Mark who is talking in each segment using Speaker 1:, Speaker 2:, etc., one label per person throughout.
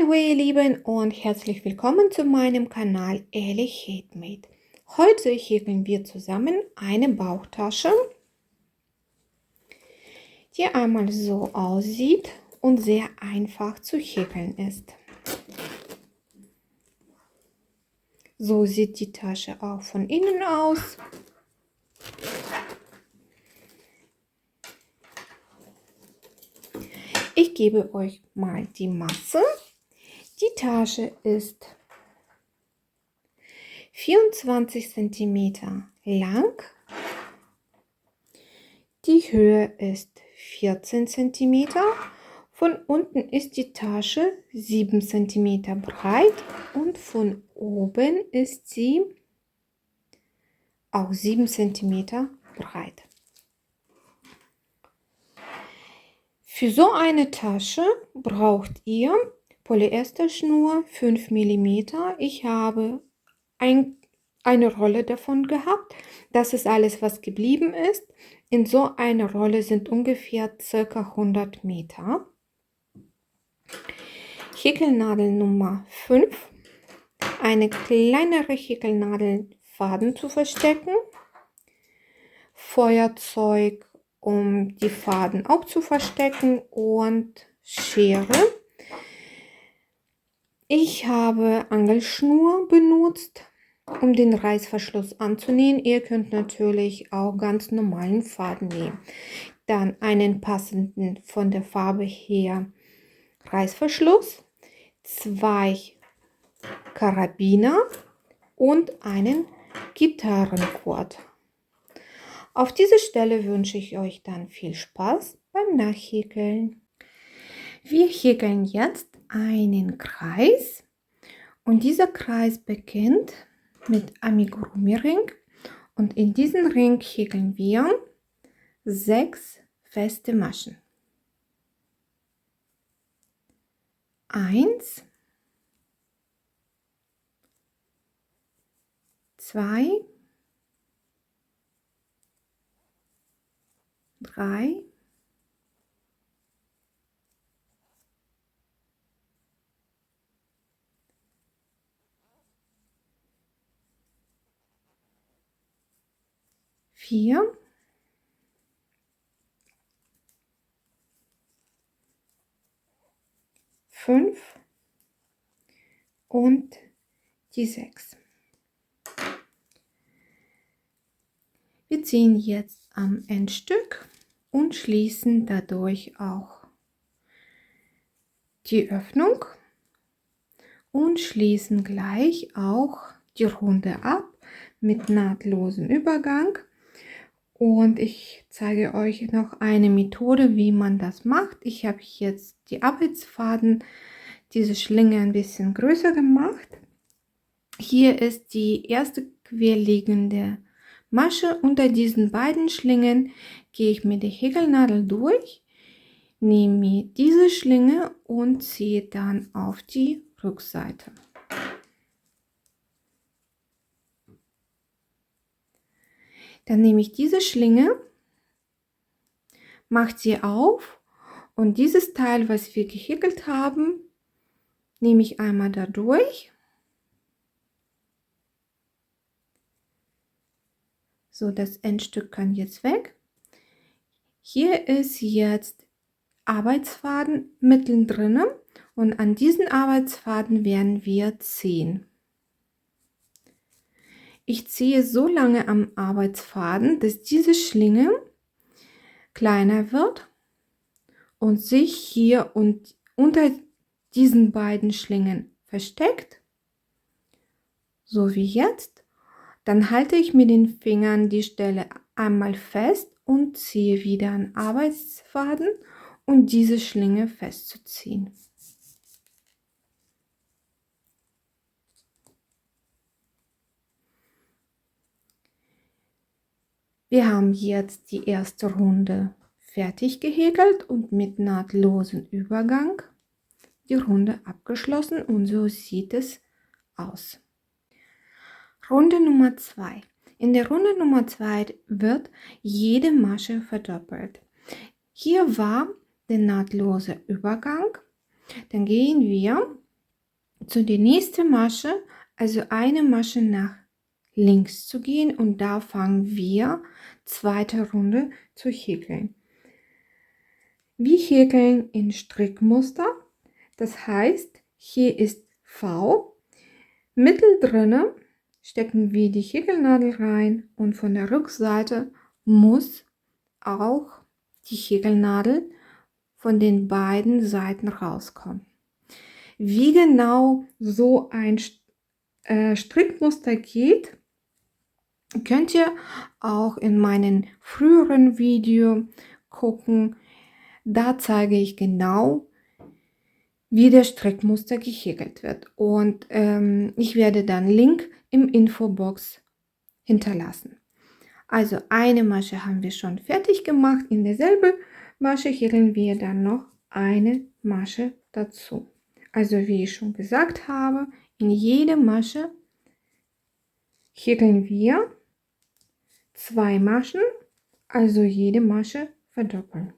Speaker 1: Hallo ihr Lieben und herzlich willkommen zu meinem Kanal Ehrlich Handmade. Heute häkeln wir zusammen eine Bauchtasche, die einmal so aussieht und sehr einfach zu häkeln ist. So sieht die Tasche auch von innen aus. Ich gebe euch mal die Masse. Die Tasche ist 24 cm lang. Die Höhe ist 14 cm. Von unten ist die Tasche 7 cm breit und von oben ist sie auch 7 cm breit. Für so eine Tasche braucht ihr Polyesterschnur 5 mm. Ich habe eine Rolle davon gehabt. Das ist alles, was geblieben ist. In so einer Rolle sind ungefähr ca. 100 Meter. Häkelnadel Nummer 5. Eine kleinere Häkelnadel, Faden zu verstecken. Feuerzeug, um die Faden auch zu verstecken, und Schere. Ich habe Angelschnur benutzt, um den Reißverschluss anzunähen. Ihr könnt natürlich auch ganz normalen Faden nehmen. Dann einen passenden von der Farbe her Reißverschluss, 2 Karabiner und einen Gitarrencord. Auf dieser Stelle wünsche ich euch dann viel Spaß beim Nachhäkeln. Wir häkeln jetzt einen Kreis und dieser Kreis beginnt mit Amigurumi-Ring und in diesen Ring häkeln wir 6 feste Maschen. 1, 2, 3, 4, 5 und die 6. Wir ziehen jetzt am Endstück und schließen dadurch auch die Öffnung und schließen gleich auch die Runde ab mit nahtlosem Übergang. Und ich zeige euch noch eine Methode, wie man das macht. Ich habe jetzt die Arbeitsfaden, diese Schlinge ein bisschen größer gemacht. Hier ist die erste querliegende Masche. Unter diesen beiden Schlingen gehe ich mit der Häkelnadel durch, nehme diese Schlinge und ziehe dann auf die Rückseite. Dann nehme ich diese Schlinge, mache sie auf und dieses Teil, was wir gehäkelt haben, nehme ich einmal da durch. So, das Endstück kann jetzt weg. Hier ist jetzt Arbeitsfaden mittendrin und an diesen Arbeitsfaden werden wir ziehen. Ich ziehe so lange am Arbeitsfaden, dass diese Schlinge kleiner wird und sich hier und unter diesen beiden Schlingen versteckt, so wie jetzt. Dann halte ich mit den Fingern die Stelle einmal fest und ziehe wieder an Arbeitsfaden, um diese Schlinge festzuziehen. Wir haben jetzt die erste Runde fertig gehäkelt und mit nahtlosem Übergang die Runde abgeschlossen und so sieht es aus. Runde Nummer 2. In der Runde Nummer 2 wird jede Masche verdoppelt. Hier war der nahtlose Übergang. Dann gehen wir zu der nächsten Masche, also eine Masche nach links zu gehen und da fangen wir zweite Runde zu häkeln. Wir häkeln in Strickmuster, das heißt, hier ist V, mittendrin stecken wir die Häkelnadel rein und von der Rückseite muss auch die Häkelnadel von den beiden Seiten rauskommen. Wie genau so ein Strickmuster geht, könnt ihr auch in meinem früheren Video gucken. Da zeige ich genau, wie der Strickmuster gehäkelt wird. Und ich werde dann Link im Infobox hinterlassen. Also eine Masche haben wir schon fertig gemacht. In derselben Masche häkeln wir dann noch eine Masche dazu. Also wie ich schon gesagt habe, in jede Masche häkeln wir 2 Maschen, also jede Masche verdoppeln.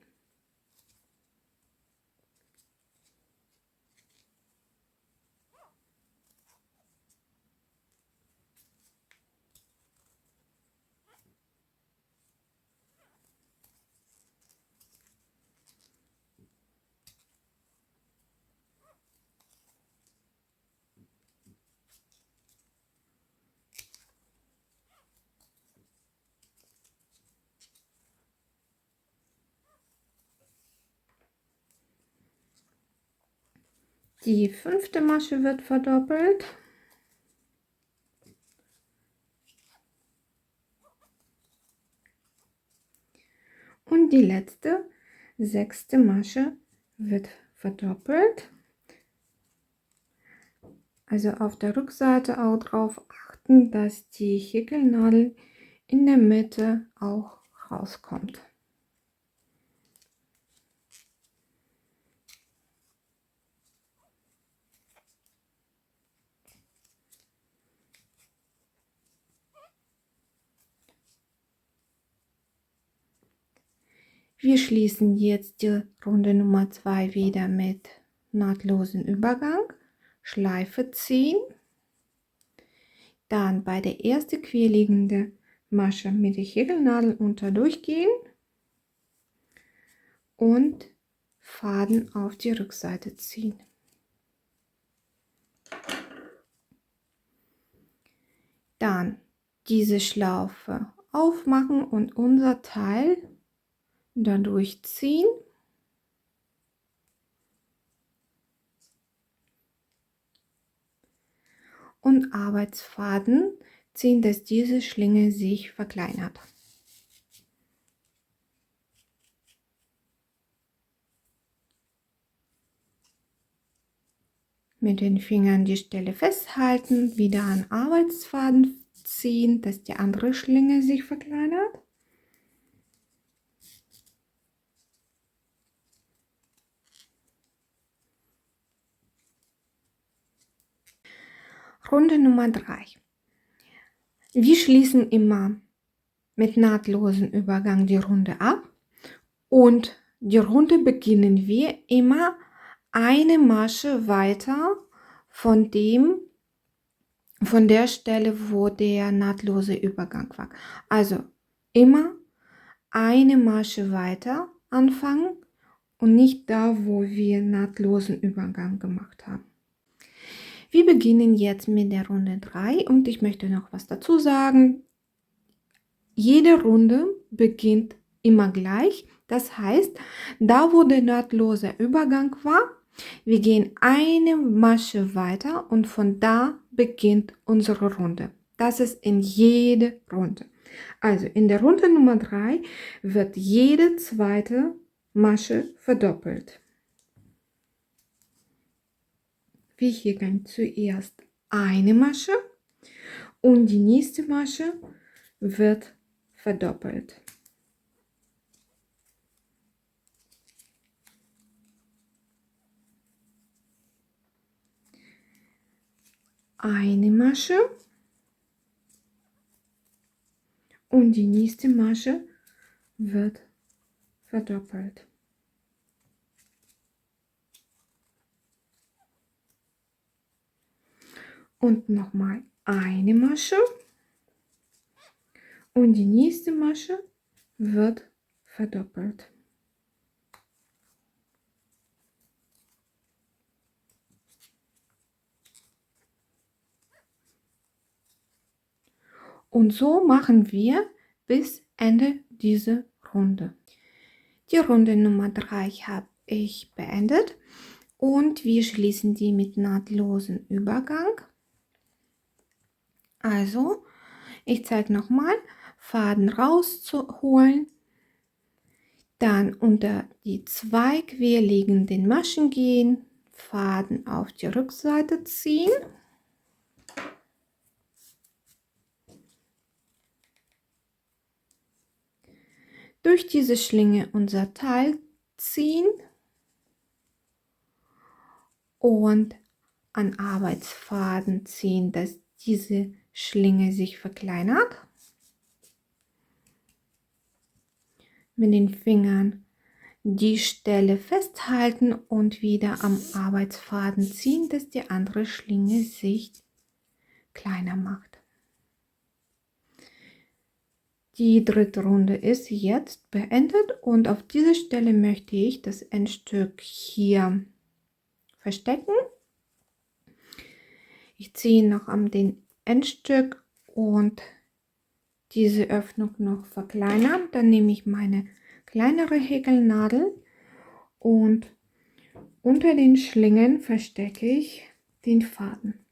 Speaker 1: Die 5. Masche wird verdoppelt. Und die letzte, 6. Masche wird verdoppelt. Also auf der Rückseite auch darauf achten, dass die Häkelnadel in der Mitte auch rauskommt. Wir schließen jetzt die Runde Nummer 2 wieder mit nahtlosen Übergang, Schleife ziehen, dann bei der ersten querliegenden Masche mit der Häkelnadel unter durchgehen und Faden auf die Rückseite ziehen. Dann diese Schlaufe aufmachen und unser Teil dadurch ziehen. Und Arbeitsfaden ziehen, dass diese Schlinge sich verkleinert. Mit den Fingern die Stelle festhalten, wieder an Arbeitsfaden ziehen, dass die andere Schlinge sich verkleinert. Runde Nummer 3. Wir schließen immer mit nahtlosen Übergang die Runde ab und die Runde beginnen wir immer eine Masche weiter von der Stelle, wo der nahtlose Übergang war. Also immer eine Masche weiter anfangen und nicht da, wo wir nahtlosen Übergang gemacht haben. Wir beginnen jetzt mit der Runde 3 und ich möchte noch was dazu sagen. Jede Runde beginnt immer gleich. Das heißt, da wo der nahtlose Übergang war, wir gehen eine Masche weiter und von da beginnt unsere Runde. Das ist in jede Runde. Also in der Runde Nummer 3 wird jede zweite Masche verdoppelt. Wir häkeln zuerst eine Masche und die nächste Masche wird verdoppelt. Eine Masche und die nächste Masche wird verdoppelt. und nochmal eine Masche und die nächste Masche wird verdoppelt. Und so machen wir bis Ende dieser Runde. Die Runde Nummer 3 habe ich beendet und wir schließen die mit nahtlosen Übergang. Also, ich zeige nochmal, Faden rauszuholen, dann unter die zwei querliegenden Maschen gehen, Faden auf die Rückseite ziehen. Durch diese Schlinge unser Teil ziehen und an Arbeitsfaden ziehen, dass diese Schlinge sich verkleinert. Mit den Fingern die Stelle festhalten und wieder am Arbeitsfaden ziehen, dass die andere Schlinge sich kleiner macht. Die dritte Runde ist jetzt beendet und auf dieser Stelle möchte ich das Endstück hier verstecken. Ich ziehe noch an den Endstück und diese Öffnung noch verkleinern. Dann nehme ich meine kleinere Häkelnadel und unter den Schlingen verstecke ich den Faden.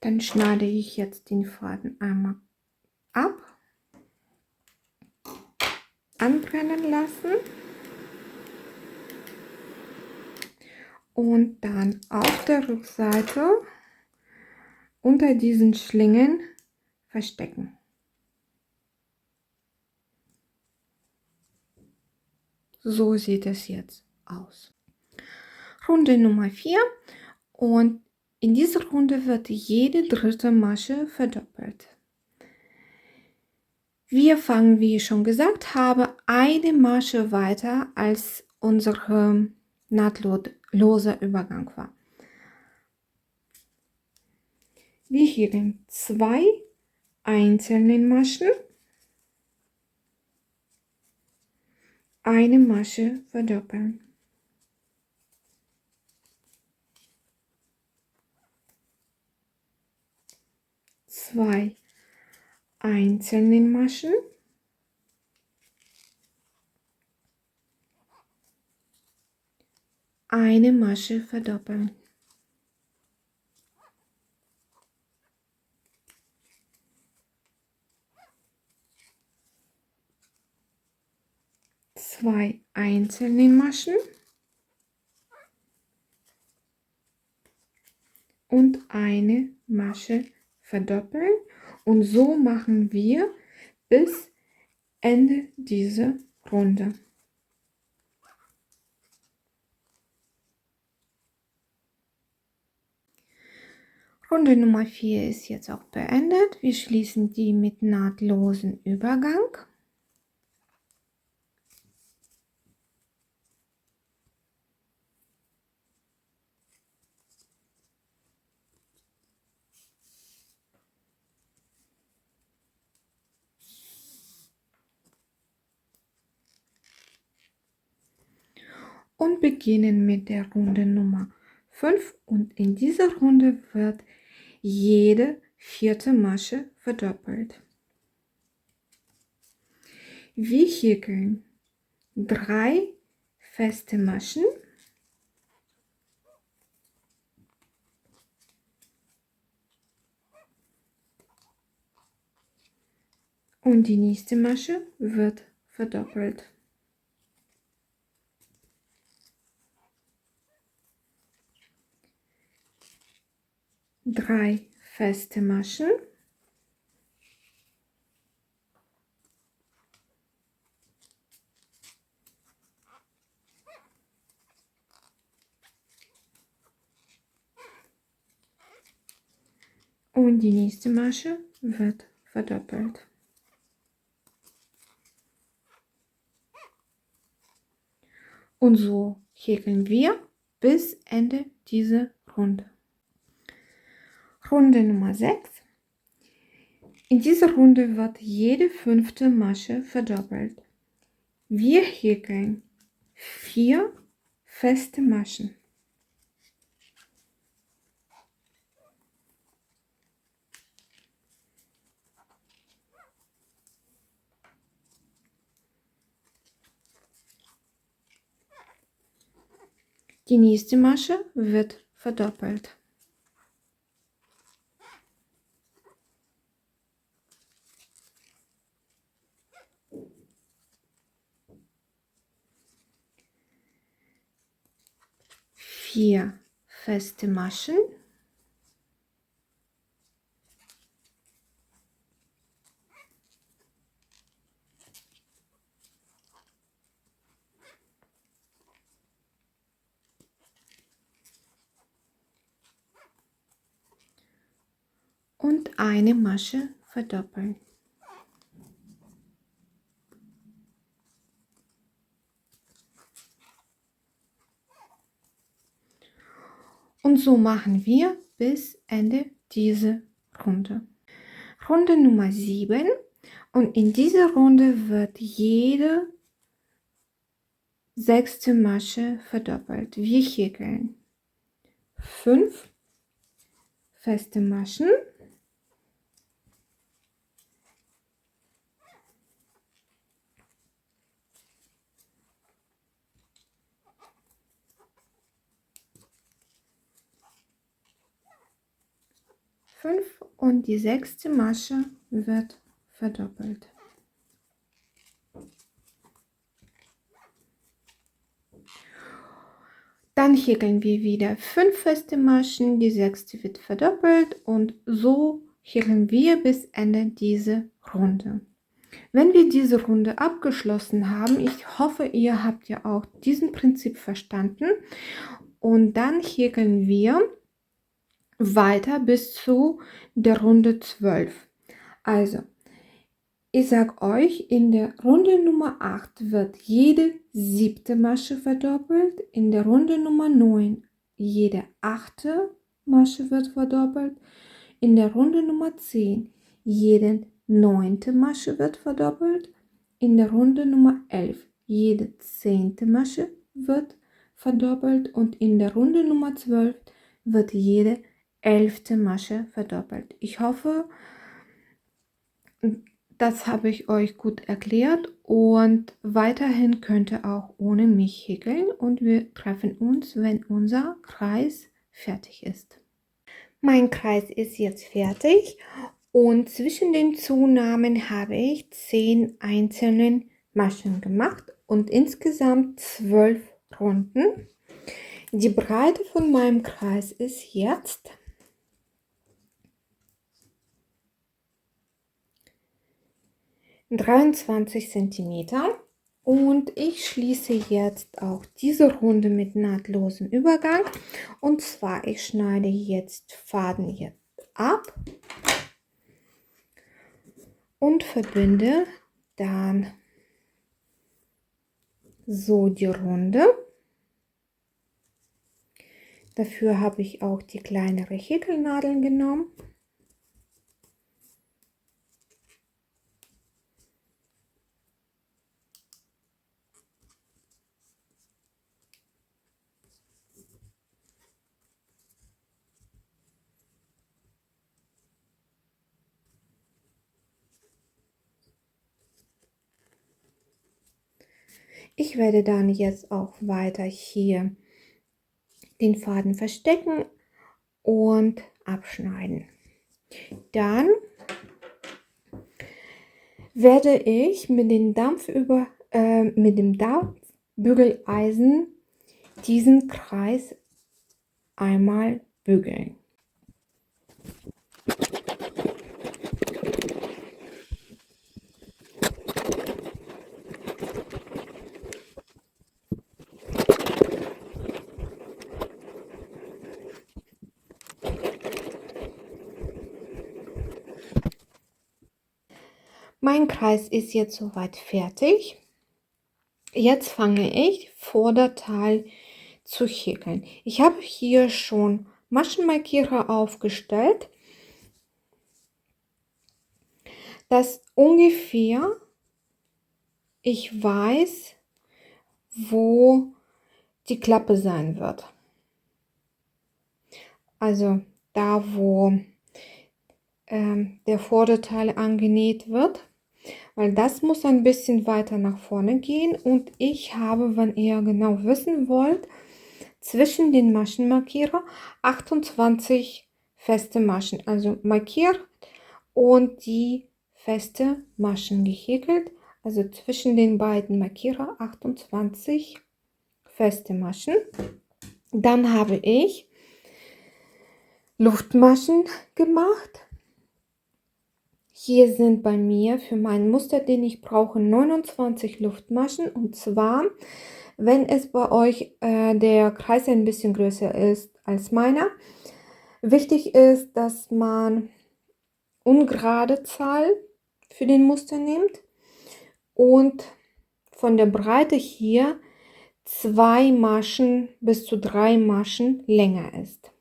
Speaker 1: Dann schneide ich jetzt den Faden einmal ab, anbrennen lassen und dann auf der Rückseite unter diesen Schlingen verstecken. So sieht es jetzt aus. Runde Nummer 4 und in dieser Runde wird jede dritte Masche verdoppelt. Wir fangen, wie ich schon gesagt habe, eine Masche weiter als unser nahtloser Übergang war. Wir häkeln 2 einzelne Maschen, eine Masche verdoppeln. Zwei einzelnen Maschen, eine Masche verdoppeln. Zwei einzelne Maschen und eine Masche verdoppeln und so machen wir bis Ende dieser Runde. Runde Nummer 4 ist jetzt auch beendet. Wir schließen die mit nahtlosen Übergang. Und beginnen mit der Runde Nummer 5 und in dieser Runde wird jede vierte Masche verdoppelt. Wir häkeln 3 feste Maschen und die nächste Masche wird verdoppelt. 3 feste Maschen und die nächste Masche wird verdoppelt. Und so häkeln wir bis Ende dieser Runde. Runde Nummer 6. In dieser Runde wird jede 5. Masche verdoppelt. Wir häkeln 4 feste Maschen. Die nächste Masche wird verdoppelt. Vier feste Maschen. Und eine Masche verdoppeln. Und so machen wir bis Ende dieser Runde. Runde Nummer 7. Und in dieser Runde wird jede 6. Masche verdoppelt. Wir häkeln 5 feste Maschen. Und die 6. Masche wird verdoppelt. Dann häkeln wir wieder 5 feste Maschen, die 6. wird verdoppelt und so häkeln wir bis Ende dieser Runde. Wenn wir diese Runde abgeschlossen haben, ich hoffe, ihr habt ja auch diesen Prinzip verstanden, und dann häkeln wir weiter bis zu der Runde 12. Also, ich sage euch, in der Runde Nummer 8 wird jede 7. Masche verdoppelt, in der Runde Nummer 9 jede 8. Masche wird verdoppelt, in der Runde Nummer 10 jede 9. Masche wird verdoppelt, in der Runde Nummer 11 jede 10. Masche wird verdoppelt und in der Runde Nummer 12 wird jede 11. Masche verdoppelt. Ich hoffe, das habe ich euch gut erklärt und weiterhin könnt ihr auch ohne mich häkeln und wir treffen uns, wenn unser Kreis fertig ist. Mein Kreis ist jetzt fertig und zwischen den Zunahmen habe ich 10 einzelne Maschen gemacht und insgesamt 12 Runden. Die Breite von meinem Kreis ist jetzt 23 cm und ich schließe jetzt auch diese Runde mit nahtlosem Übergang, und zwar ich schneide jetzt Faden jetzt ab und verbinde dann so die Runde. Dafür habe ich auch die kleinere Häkelnadeln genommen. Ich werde dann jetzt auch weiter hier den Faden verstecken und abschneiden. Dann werde ich mit dem Dampfbügeleisen diesen Kreis einmal bügeln. Mein Kreis ist jetzt soweit fertig. Jetzt fange ich Vorderteil zu häkeln. Ich habe hier schon Maschenmarkierer aufgestellt, dass ungefähr ich weiß, wo die Klappe sein wird. Also da, wo der Vorderteil angenäht wird, weil das muss ein bisschen weiter nach vorne gehen und ich habe, wenn ihr genau wissen wollt, zwischen den Maschenmarkierer 28 feste Maschen, also markiert und die feste Maschen gehäkelt, also zwischen den beiden Markierer 28 feste Maschen. Dann habe ich Luftmaschen gemacht. Hier sind bei mir für mein Muster, den ich brauche, 29 Luftmaschen. Und zwar, wenn es bei euch der Kreis ein bisschen größer ist als meiner, wichtig ist, dass man ungerade Zahl für den Muster nimmt und von der Breite hier 2 Maschen bis zu 3 Maschen länger ist.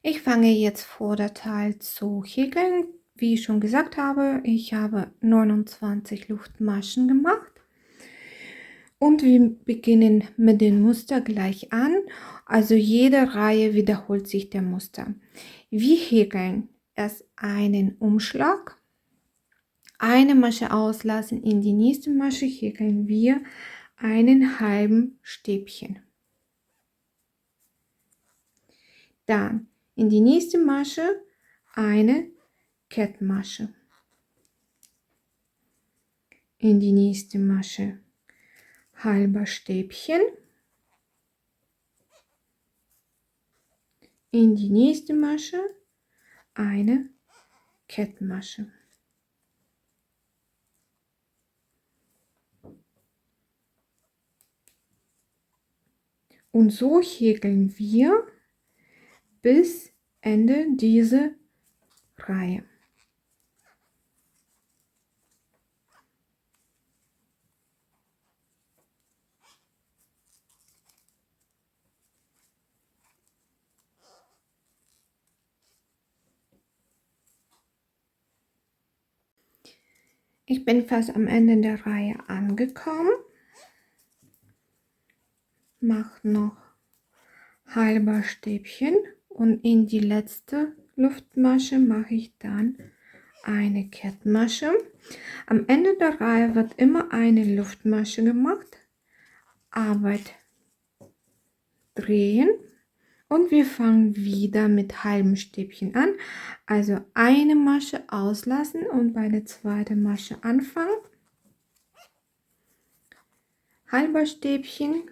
Speaker 1: Ich fange jetzt Vorderteil zu häkeln. Wie ich schon gesagt habe, ich habe 29 Luftmaschen gemacht. Und wir beginnen mit dem Muster gleich an. Also jede Reihe wiederholt sich der Muster. Wir häkeln erst einen Umschlag, eine Masche auslassen, in die nächste Masche häkeln wir einen halben Stäbchen. Dann in die nächste Masche eine Kettmasche. In die nächste Masche halber Stäbchen. In die nächste Masche eine Kettmasche. Und so häkeln wir bis Ende dieser Reihe. Ich bin fast am Ende der Reihe angekommen. Mache noch halber Stäbchen und in die letzte Luftmasche mache ich dann eine Kettmasche. Am Ende der Reihe wird immer eine Luftmasche gemacht. Arbeit drehen und wir fangen wieder mit halben Stäbchen an. Also eine Masche auslassen und bei der zweiten Masche anfangen. Halber Stäbchen,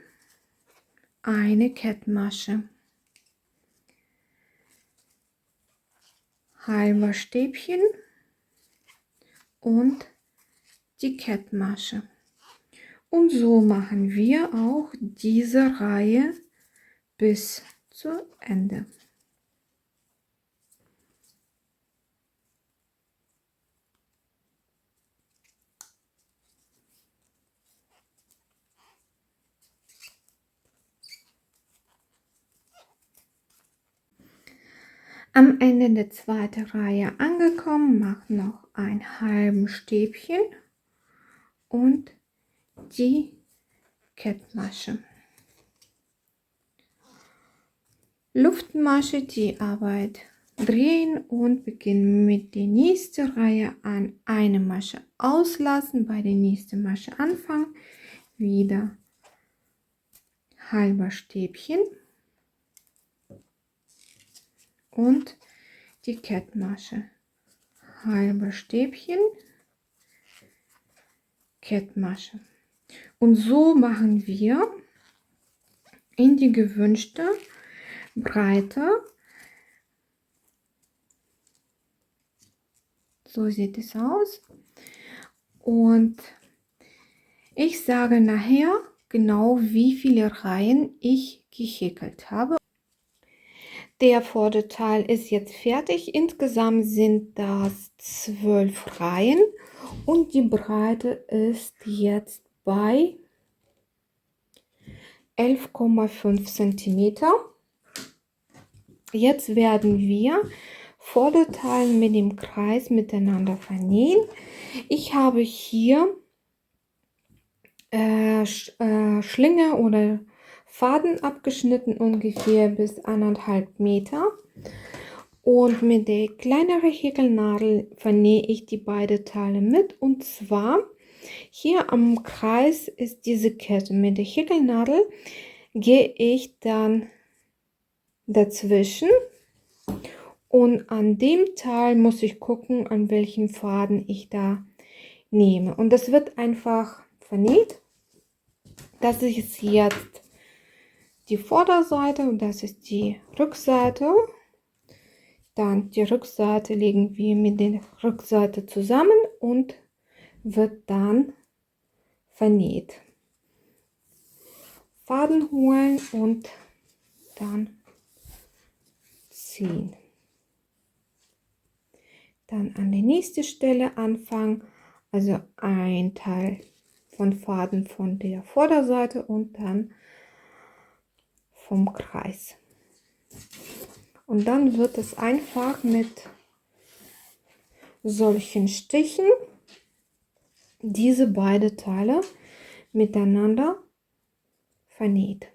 Speaker 1: eine Kettmasche. Halber Stäbchen und die Kettmasche. Und so machen wir auch diese Reihe bis zu Ende. Am Ende der zweiten Reihe angekommen, macht noch ein halben Stäbchen und die Kettmasche. Luftmasche, die Arbeit drehen und beginnen mit der nächsten Reihe an. Eine Masche auslassen, bei der nächsten Masche anfangen, wieder halber Stäbchen und die Kettmasche. Halber Stäbchen, Kettmasche. Und so machen wir in die gewünschte Breite. So sieht es aus. Und ich sage nachher genau, wie viele Reihen ich gehäkelt habe. Der Vorderteil ist jetzt fertig. Insgesamt sind das 12 Reihen und die Breite ist jetzt bei 11,5 cm. Jetzt werden wir Vorderteil mit dem Kreis miteinander vernähen. Ich habe hier Schlinge oder Faden abgeschnitten, ungefähr bis 1,5 Meter. Und mit der kleineren Häkelnadel vernähe ich die beiden Teile mit. Und zwar hier am Kreis ist diese Kette. Mit der Häkelnadel gehe ich dann dazwischen. Und an dem Teil muss ich gucken, an welchen Faden ich da nehme. Und das wird einfach vernäht. Das ist jetzt die Vorderseite und das ist die Rückseite. Dann die Rückseite legen wir mit der Rückseite zusammen und wird dann vernäht. Faden holen und dann ziehen. Dann an der nächsten Stelle anfangen, also ein Teil von Faden von der Vorderseite und dann vom Kreis. Und dann wird es einfach mit solchen Stichen diese beiden Teile miteinander vernäht.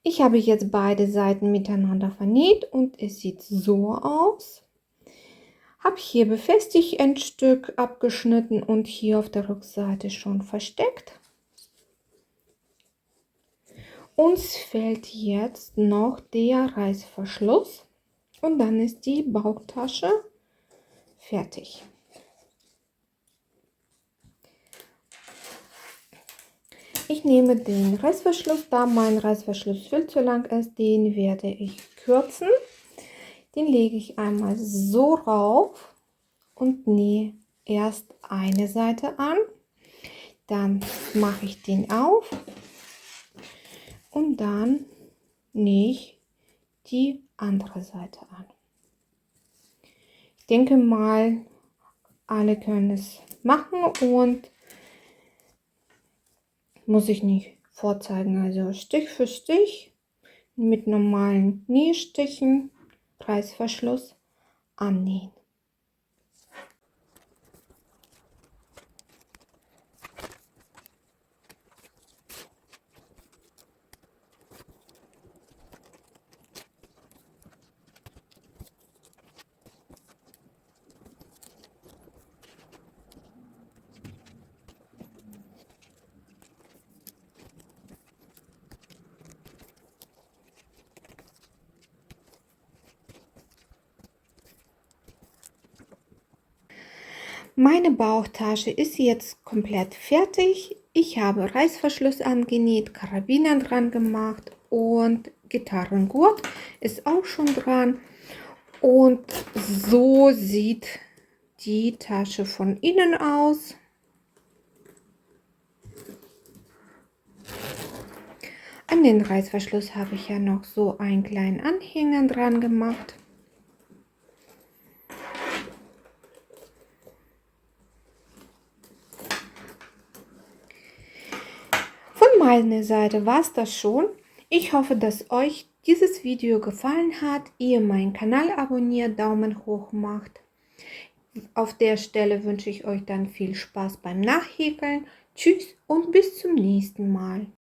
Speaker 1: Ich habe jetzt beide Seiten miteinander vernäht und es sieht so aus. Habe hier befestigt ein Stück abgeschnitten und hier auf der Rückseite schon versteckt. Uns fehlt jetzt noch der Reißverschluss und dann ist die Bauchtasche fertig. Ich nehme den Reißverschluss, da mein Reißverschluss viel zu lang ist, den werde ich kürzen. Den lege ich einmal so rauf und nähe erst eine Seite an. Dann mache ich den auf und dann nähe ich die andere Seite an. Ich denke mal, alle können es machen und muss ich nicht vorzeigen. Also Stich für Stich mit normalen Nähstichen, Reißverschluss annähen. Meine Bauchtasche ist jetzt komplett fertig. Ich habe Reißverschluss angenäht, Karabiner dran gemacht und Gitarrengurt ist auch schon dran. Und so sieht die Tasche von innen aus. An den Reißverschluss habe ich ja noch so einen kleinen Anhänger dran gemacht. Von meiner Seite war es das schon. Ich hoffe, dass euch dieses Video gefallen hat, ihr meinen Kanal abonniert, Daumen hoch macht. Auf der Stelle wünsche ich euch dann viel Spaß beim Nachhäkeln. Tschüss und bis zum nächsten Mal.